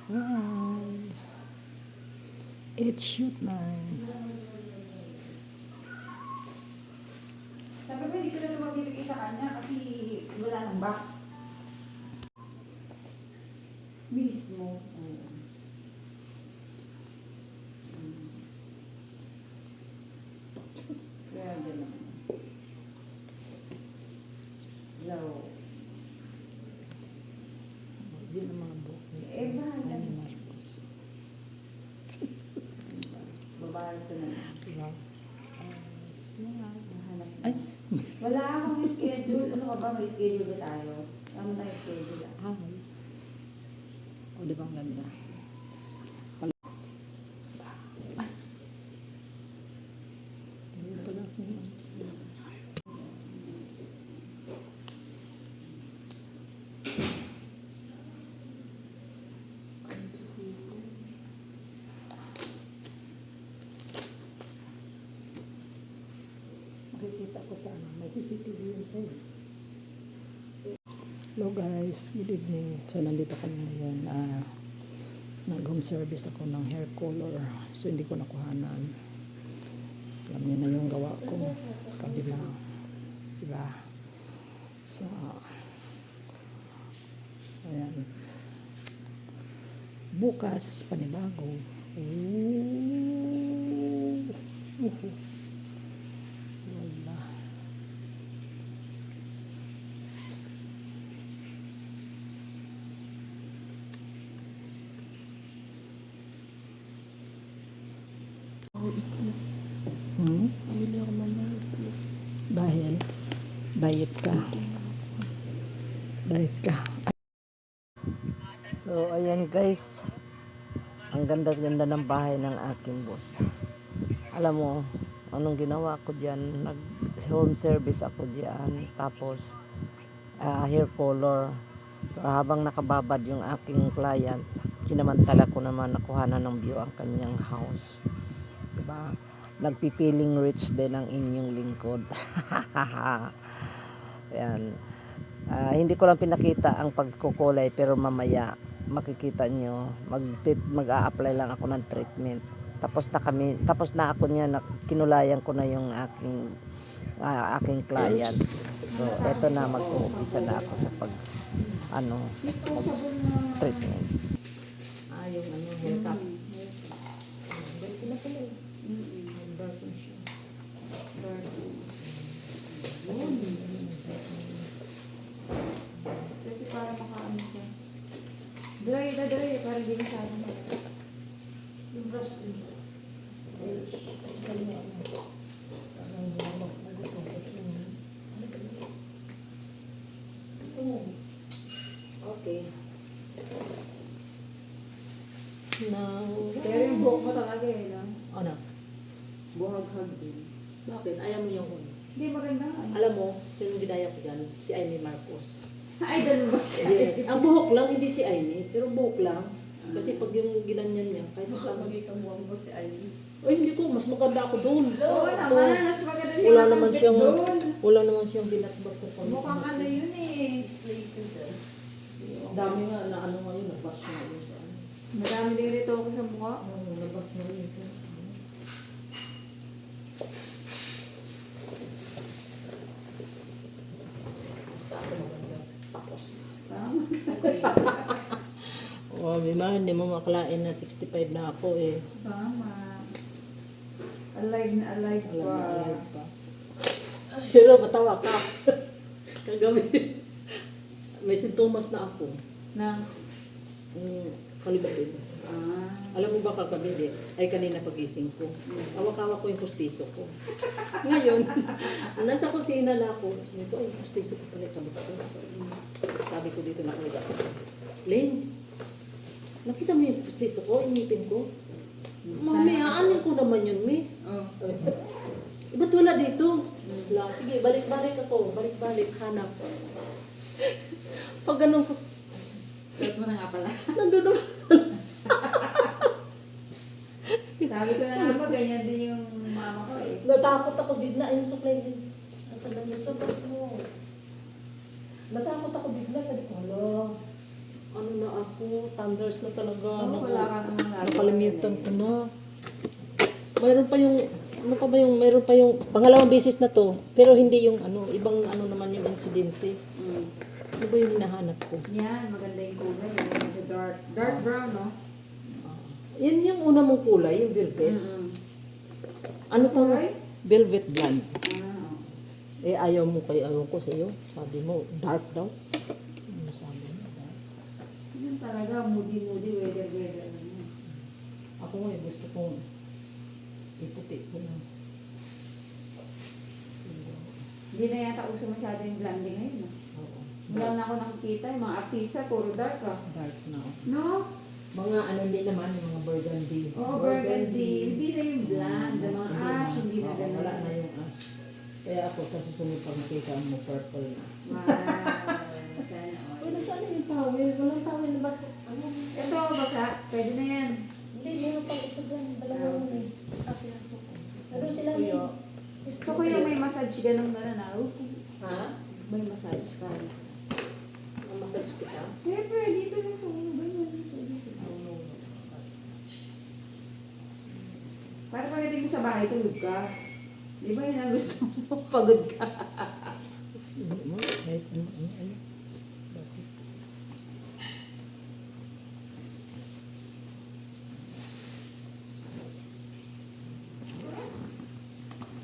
Hi. It's shoot time. Sabi ko, hindi ko na mabibigay sa kanya kasi wala nang box. Mismo. Kaya gano'n. Low. Hindi na mga buhok ni Bahala. ni Marcos. Babae ko na. Diba? Mahanap na. Ay. Wala akong schedule. Ano ka ba? May schedule ba tayo? Ano tayo schedule? Hi. O, di ba ang ganda? Ay. Hindi pala ako. Makikita ko sa ano, may CCTV yun sa'yo. Hello guys, good evening. So nandito kami ngayon. Nag-home service ako ng hair color. So hindi ko nakuhanan. Alam niyo na yung gawa ko. Kabila. Diba? So, ayan. Bukas, panibago. Ooh. Wala. Bili ako mamaya. Dahil diet ka. Diet ka. So, ayan guys. Ang ganda-ganda ng bahay ng aking boss. Alam mo, anong ginawa ko dyan? Nag-home service ako dyan. Tapos, hair color. So, habang nakababad yung aking client, sinamantala ko naman nakuhanan ng view ang kanyang house. Diba? Nagpipiling rich din ang inyong lingkod. Ayan. Hindi ko lang pinakita ang pagkukulay pero mamaya makikita nyo mag-a-apply lang ako ng treatment. Tapos na ako niya, kinulayan ko na yung aking client. So eto na, mag-uumpisa na ako sa treatment. Yung hair cut. Kasi para makaano siya. Dry, para hindi masyado. Yung brush din. Okay. Now, Pero yung buhok mo talaga no? ano? Buhag-hag din. Bakit? Ayaw mo yung Hindi, maganda nga. Alam mo, sino ginaya ko dyan? Si Amy Marcos. Ay, ganun ba siya? Yes. Ang buhok lang, hindi si Amy. Pero buhok lang. Kasi pag yung ginanyan niya, kahit Baka paano. magiging buwang mo si Aileen. Ay, hindi ko. Mas maganda ako doon. Oo naman, mas maganda siya. Wala naman siyang, doon. wala naman siyang binatbat sa pamilya. Mukhang ano yun eh. Dami nga na ano ngayon, nabas na yun sa ano. Madami din rito ako sa mukha. Nabas na yun sa ano. Basta ako maganda. Tapos. Tama. Oh, hindi mo maklain na 65 na ako eh. Tama. Alive na alive Alam pa. na alive pa. Pero matawa ka. Kagabi. May sintomas na ako. Na? Kalibatid. Alam mo ba kagabi ay kanina pagising ko. Awak-awak ko yung pustiso ko. Ngayon, nasa kusina na ako. Sabi ko, ay, pustiso ko pala. Sabi ko dito nakaliga ko. Lane, nakita mo yung pustiso ko, inipin ko. Mami, aanin ko naman yun, Mi. Oh. Ba't wala dito? Wala. Sige, balik-balik ako. Balik-balik, hanap. Pag ganun ko, Sabi mo na nga pala. nandun naman. Sabi ko na nga ba, ganyan din yung mama ko eh. Natakot ako bigla. Yung supply din. Sabi niya, support mo. Natakot ako bigla. Sabi ko, hala. ano na ako, thunders na talaga. Oo, wala ka namang nagawa. Nakalimutan ko na. Mayroon pa yung, ano pa ba yung, mayroon pa yung pangalawang beses na to, pero hindi yung ano, ibang ano naman yung insidente. Ano ba yung hinahanap ko? Yan, maganda yung kulay. Medyo dark brown, no? Yan yung una mong kulay, yung velvet. Ano to? Kulay? Velvet blonde. Ah, Eh, ayaw mo kay ayaw ko sa iyo. Sabi mo, dark daw. Ano sabi mo? Dark. yun talaga, moody, weather. Ano. Ako nga, gusto kong iputi ko na. Hindi na yata uso masyado yung blonding ngayon, no? Oo. Wala na ako nakikita, yung mga artista, puro dark, ah. Dark na. No? Mga ano din naman, mga burgundy. Oo, burgundy. Hindi na yung blonde. Yung mga ash, hindi na Oo, ganun. wala na yung ash. Kaya ako sa susunod pag makita mo purple na. Wow. Sana all. Pero saan yung towel? Walang towel na ba? Ano? Ito, baka. Pwede na yan. Hindi, meron pang isa dyan. Dalawa yun eh. Kasi nasa ko. Nandun sila Kuya. ni. Gusto ko yung may massage ganun na na. Ha? May massage pa. Ang massage kita? Siyempre, dito na ito. Ganun, dito. Para pagdating mo sa bahay, tulog ka. Di ba yun ang gusto mo? Pagod ka. Kahit ano. Bakit?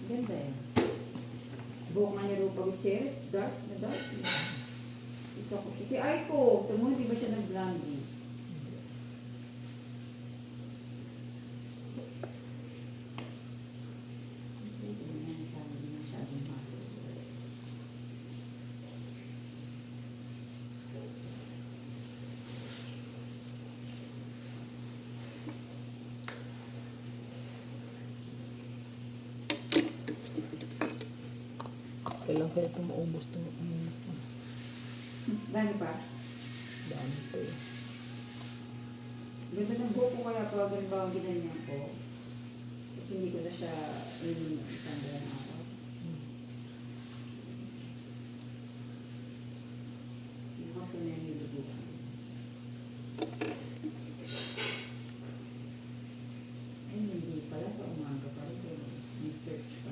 Ganda eh. Buhok nga niya Rupa Gutierrez. Dark na dark. Ito ko. Si Aiko, tamo, di ba siya nag-blondie? Kailan kaya ito maubos ito? Dami pa. Dami ito eh. Ganda ng buhok ko kaya pag halimbawa ginanyan ko. Kasi hindi ko na siya isang na ako. Hindi ko sa mga nilubuhan. Ay, hindi pala sa umaga pa rin. May church pa.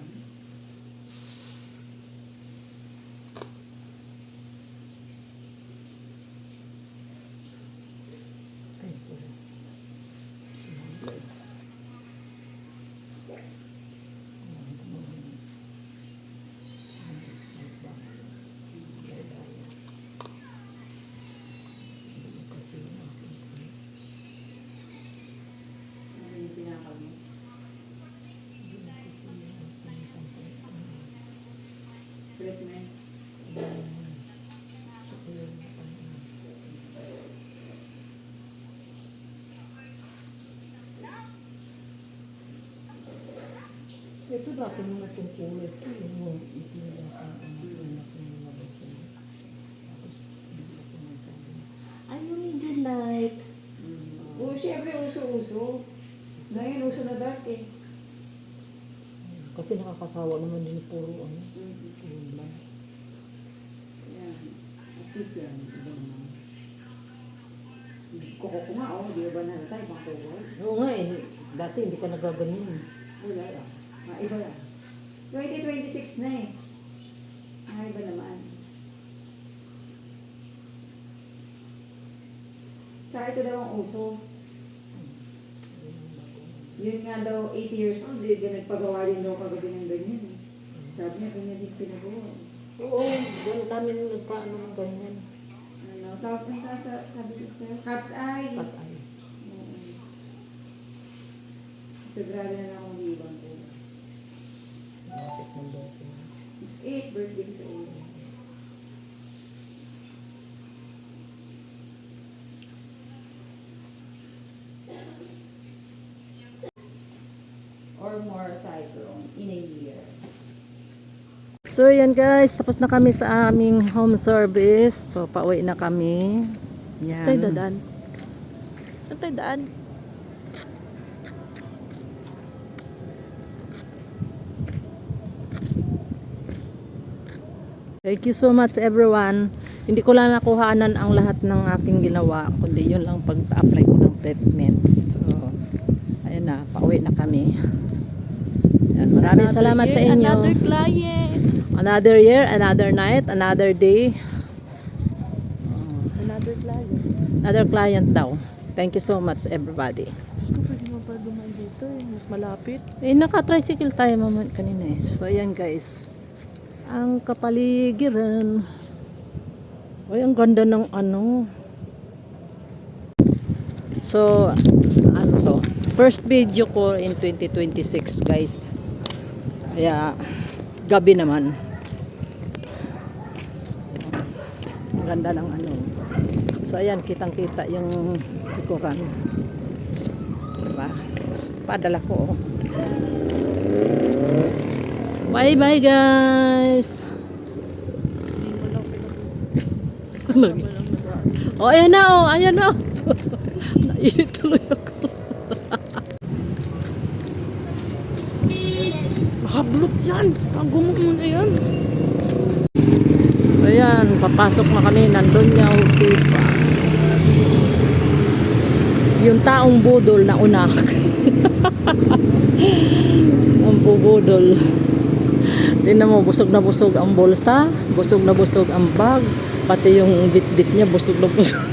Ay, sorry. Sumabay. Kasi Ano yung pinakal mo? Treatment. ito dati mga itong kulay ito, yung itinalakan ang anak ng mga basa. Tapos, bigla ko nang sabi, ay, you need your light. Oo, syempre uso-uso. Ngayon uso na dark eh. Kasi nakakasawa naman din puro ano, puro black. Yan. At least yan. Ibang kuko ko nga, oh. Di ba natatay? Ibang kuko. Oo nga eh, dati hindi ka nagaganyan. Wala lang. Iba lang. 2026 na eh. Iba naman. Tsaka ito daw ang uso. Yun nga daw, 80 years old, di ba nagpagawa din daw kagabi ng ganyan eh. Sabi niya, ganyan din pinagawa. Oo, ganun dami nung nagpaano ng ganyan. Ano, tawag na sabi ko sa'yo, cat's eye. Pat ay. Oo. Ito grabe na lang akong libang ko. Bakit ng boto? 8 birthday ko sa iyo. Or more cyclone in a year. So yan guys, tapos na kami sa aming home service. So pauwi na kami. Yan. Tayo dadaan. Saan tayo daan? Thank you so much everyone. Hindi ko lang nakuhaanan ang lahat ng aking ginawa, kundi yun lang pag-apply ko ng treatment. So, ayun na, pauwi na kami. Yan, maraming salamat sa inyo. Another client. Another year, another night, another day. Another client. Another client daw. Thank you so much everybody. Gusto pwede mo pa dumaan dito eh. Mas malapit. Eh, naka-tricycle tayo mamaya kanina eh. So, ayan guys. Ang kapaligiran. Ay, ang ganda ng ano. So, ano to? First video ko in 2026 guys. Kaya, gabi naman. Ang ganda ng ano. So, ayan, kitang-kita yung likuran. Diba? Padala ko. Oh. Bye-bye guys! Oh, ayan na oh, ayan na. Naituloy ako. Nakablot yan. Bago mo muna yan. Ayan, papasok na kami. Nandun niya ang sipa. Yung taong budol na unak. Ang bubudol. Tingnan mo, busog na busog ang bolsa. Busog na busog ang bag. Pati yung bit-bit niya, busog na busog.